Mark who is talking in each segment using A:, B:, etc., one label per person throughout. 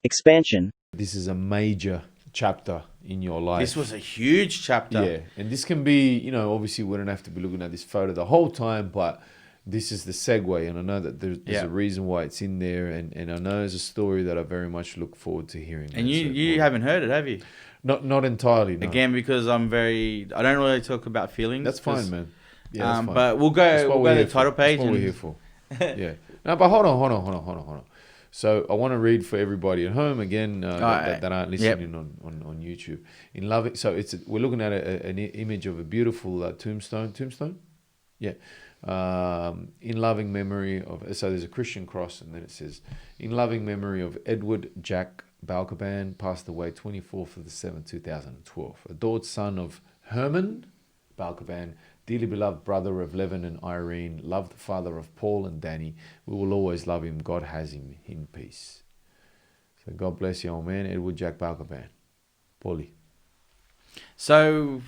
A: Expansion.
B: This is a major chapter in your life.
C: This was a huge chapter.
B: Yeah, and this can be, obviously we don't have to be looking at this photo the whole time, but this is the segue, and I know that there's a reason why it's in there, and I know it's a story that I very much look forward to hearing.
C: And you haven't heard it, have you?
B: Not entirely, no.
C: Again, because I don't really talk about feelings.
B: That's fine, man. Yeah, that's fine.
C: But we'll go to the title page.
B: That's what we're here for. Yeah. No, but hold on. So I want to read for everybody at home again that aren't listening on YouTube. In loving, so we're looking at an image of a beautiful tombstone. Tombstone, yeah. In loving memory of. So there's a Christian cross, and then it says, "In loving memory of Edward Jack Balkaban, passed away 24th of the 7th, 2012. Adored son of Herman Balkaban, dearly beloved brother of Levin and Irene, loved father of Paul and Danny. We will always love him. God has him in peace." So God bless you, old man, Edward Jack Balkaban. Paulie.
C: So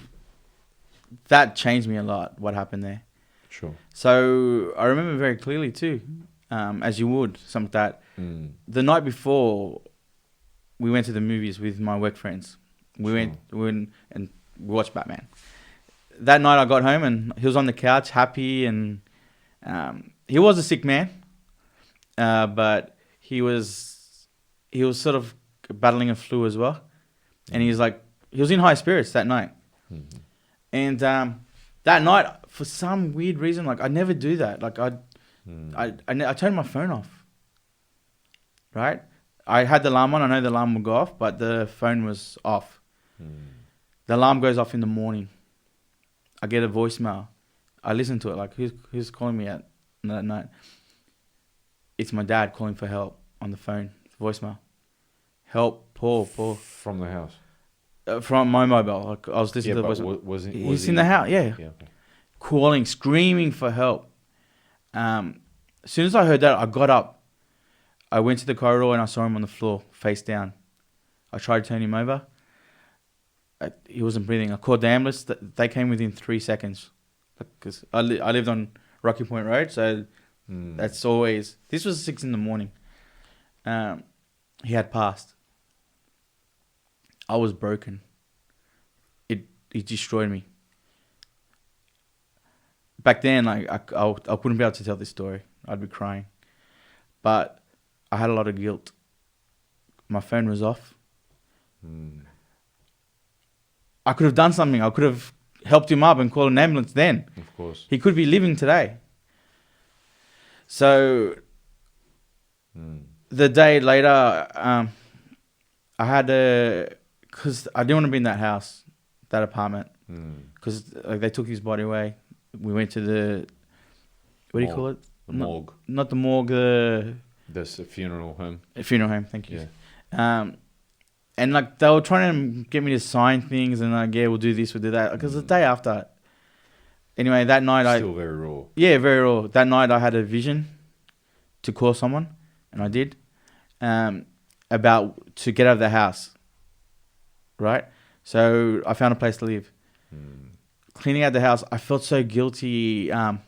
C: that changed me a lot, what happened there.
B: Sure.
C: So I remember very clearly too, as you would, something like that. The night before, we went to the movies with my work friends. We went and we watched Batman. That night I got home and he was on the couch, happy, and he was a sick man, but he was sort of battling a flu as well, and he was in high spirits that night. Mm-hmm. And that night, for some weird reason, I never do that. I turned my phone off. Right, I had the alarm on. I know the alarm will go off, but the phone was off. The alarm goes off in the morning. I get a voicemail. I listen to it, who's calling me at that night? It's my dad calling for help on the phone. Voicemail. Help, Paul.
B: From the house?
C: From my mobile. I was listening to the voicemail. He's in the house, yeah. Okay. Calling, screaming for help. As soon as I heard that, I got up. I went to the corridor and I saw him on the floor, face down. I tried to turn him over. He wasn't breathing. I called the ambulance. They came within 3 seconds. Because I lived on Rocky Point Road, so that's always... This was 6 a.m. He had passed. I was broken. It destroyed me. Back then, I wouldn't be able to tell this story. I'd be crying. But I had a lot of guilt. My phone was off. I could have done something. I could have helped him up and called an ambulance then.
B: Of course.
C: He could be living today. So the day later, I had because I didn't want to be in that house, that apartment, because they took his body away. We went to the, what do you call it?
B: The morgue.
C: Not the morgue.
B: That's a funeral home.
C: A funeral home, thank you.
B: Yeah.
C: And they were trying to get me to sign things, and we'll do this, we'll do that. Because the day after, anyway, that night
B: still very raw.
C: Yeah, very raw. That night I had a vision to call someone, and I did, about to get out of the house. Right, so I found a place to live. Cleaning out the house, I felt so guilty. I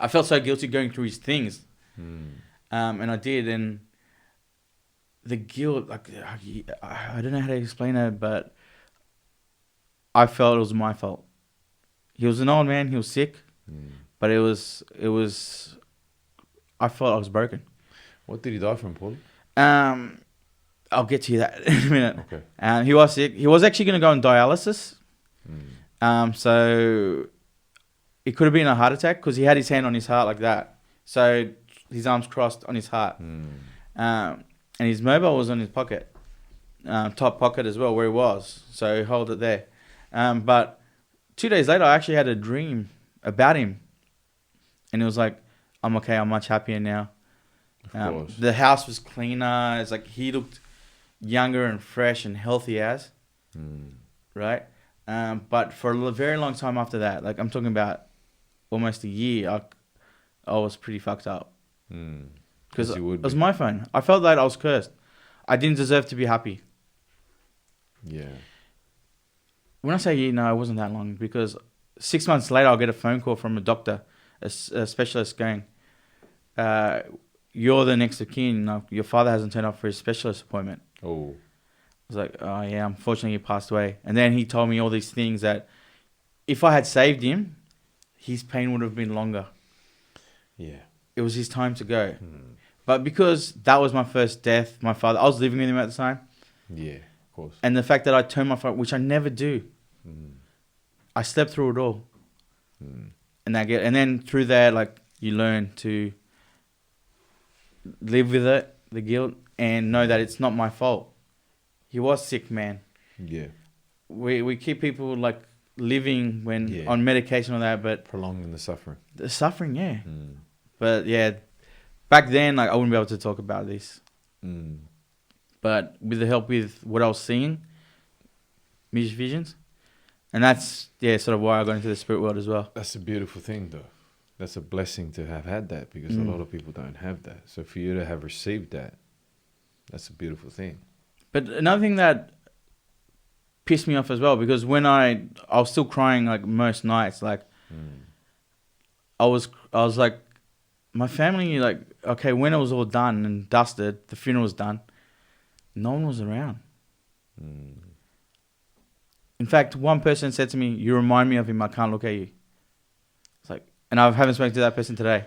C: felt so guilty going through his things, and I did, and the guilt, I don't know how to explain it, but I felt it was my fault. He was an old man. He was sick, but it was. I felt I was broken.
B: What did he die from, Paul?
C: I'll get to that in a minute.
B: Okay.
C: He was sick. He was actually going to go on dialysis. So it could have been a heart attack because he had his hand on his heart like that. So his arms crossed on his heart. And his mobile was on his pocket, top pocket as well, where he was. So he held it there. But 2 days later, I actually had a dream about him. And it was like, I'm okay, I'm much happier now.
B: Of course.
C: The house was cleaner. It's like he looked younger and fresh and healthy as. Right? But for a very long time after that, I'm talking about almost a year, I was pretty fucked up. Because it was my phone. I felt that I was cursed. I didn't deserve to be happy.
B: Yeah.
C: When I say year, no, it wasn't that long. Because 6 months later, I'll get a phone call from a doctor, a specialist going, you're the next of kin. Like, your father hasn't turned up for his specialist appointment.
B: Oh.
C: I was like, oh yeah, unfortunately he passed away. And then he told me all these things that if I had saved him, his pain would have been longer.
B: Yeah.
C: It was his time to go. But because that was my first death, my father, I was living with him at the time.
B: Yeah, of course.
C: And the fact that I turned my phone, which I never do, I slept through it all. And then through that, like, you learn to live with it, the guilt, and know that it's not my fault. He was sick, man.
B: Yeah.
C: We keep people like living when on medication or that, but
B: prolonging the suffering.
C: The suffering, yeah. But yeah, back then, like, I wouldn't be able to talk about this. But with the help with what I was seeing, music visions, and that's sort of why I got into the spirit world as well.
B: That's a beautiful thing, though. That's a blessing to have had that, because a lot of people don't have that. So for you to have received that, that's a beautiful thing.
C: But another thing that pissed me off as well, because when I was still crying like most nights, like I was like, my family, like, okay, when it was all done and dusted, the funeral was done, no one was around. In fact, one person said to me, "You remind me of him, I can't look at you." It's like, and I haven't spoken to that person today.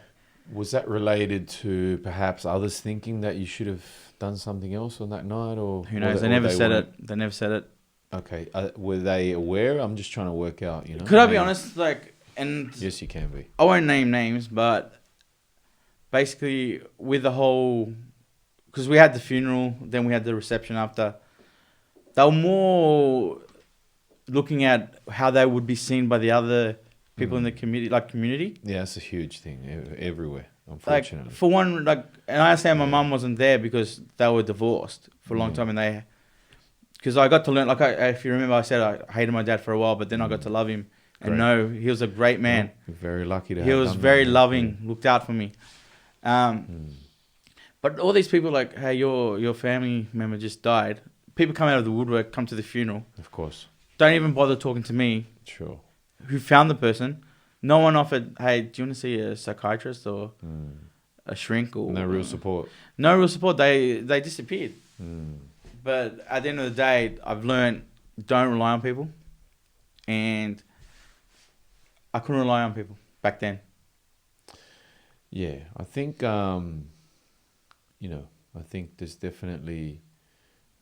B: Was that related to perhaps others thinking that you should have done something else on that night, or
C: who knows? They never said it. They never said it.
B: Okay, were they aware? I'm just trying to work out. You know,
C: could I be honest? Like, and
B: yes, you can be.
C: I won't name names, but basically, with the whole, because we had the funeral, then we had the reception after. They were more looking at how they would be seen by the other people in the community.
B: Yeah, it's a huge thing everywhere, unfortunately.
C: Like, for one, like, and I understand my mum wasn't there because they were divorced for a long time, and because I got to learn, like, if you remember, I said I hated my dad for a while, but then I got to love him and know he was a great man.
B: You're very lucky to have
C: He was very loving, looked out for me. But all these people, like, hey, your family member just died. People come out of the woodwork, come to the funeral.
B: Of course.
C: Don't even bother talking to me.
B: Sure.
C: Who found the person. No one offered, hey, do you want to see a psychiatrist or a shrink? Or
B: no real support.
C: No real support. They disappeared. But at the end of the day, I've learned, don't rely on people. And I couldn't rely on people back then.
B: Yeah, I think, you know, I think there's definitely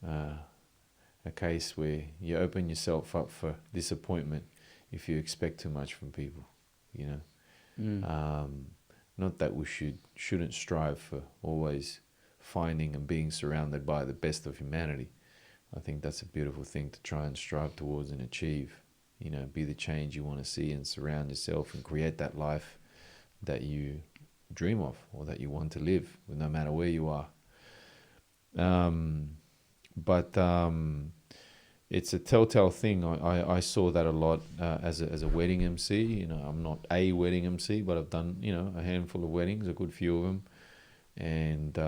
B: a case where you open yourself up for disappointment if you expect too much from people, you know. Not that we shouldn't strive for always finding and being surrounded by the best of humanity. I think that's a beautiful thing to try and strive towards and achieve. You know, be the change you want to see and surround yourself and create that life that you dream of or that you want to live, no matter where you are. But it's a telltale thing. I saw that a lot as a wedding MC. You know, I'm not a wedding MC, but I've done, you know, a handful of weddings, a good few of them. And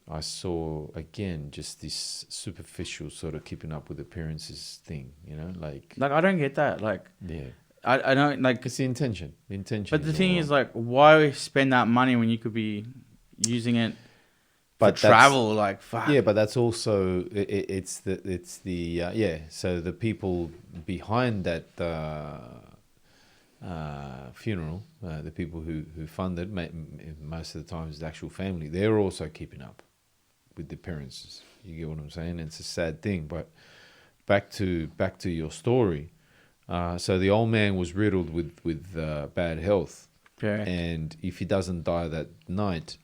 B: I saw, again, just this superficial sort of keeping up with appearances thing, you know, like
C: I don't get that. Like,
B: yeah,
C: I don't, like,
B: it's the intention.
C: But the thing is, like, why spend that money when you could be using it for travel? Like, fuck.
B: Yeah, but that's also it's the So the people behind that funeral, the people who funded, most of the time is the actual family. They're also keeping up with the appearances. You get what I'm saying? It's a sad thing. But back to your story. So the old man was riddled with bad health, and if he doesn't die that night,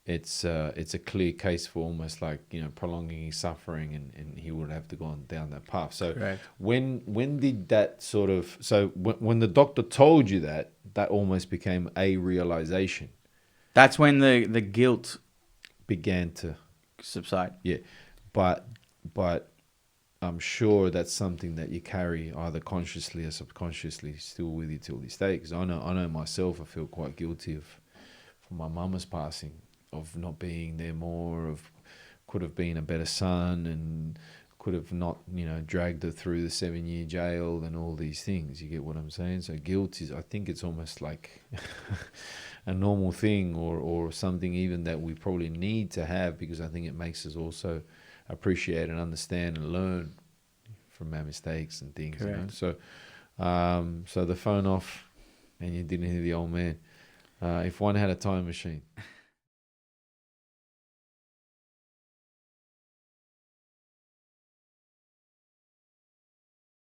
B: it's a clear case for almost like, you know, prolonging his suffering, and he would have to go on down that path. So when did that sort of, so when the doctor told you that almost became a realization.
C: That's when the guilt
B: began to
C: subside.
B: Yeah, but I'm sure that's something that you carry either consciously or subconsciously still with you till this day. Because I know myself, I feel quite guilty for my mama's passing, of not being there more, of could have been a better son and could have not, you know, dragged her through the 7-year jail and all these things. You get what I'm saying? So guilt is, I think it's almost like a normal thing or something even that we probably need to have, because I think it makes us also appreciate and understand and learn from our mistakes and things.
C: Correct.
B: You know. So the phone off, and you didn't hear the old man. If one had a time machine,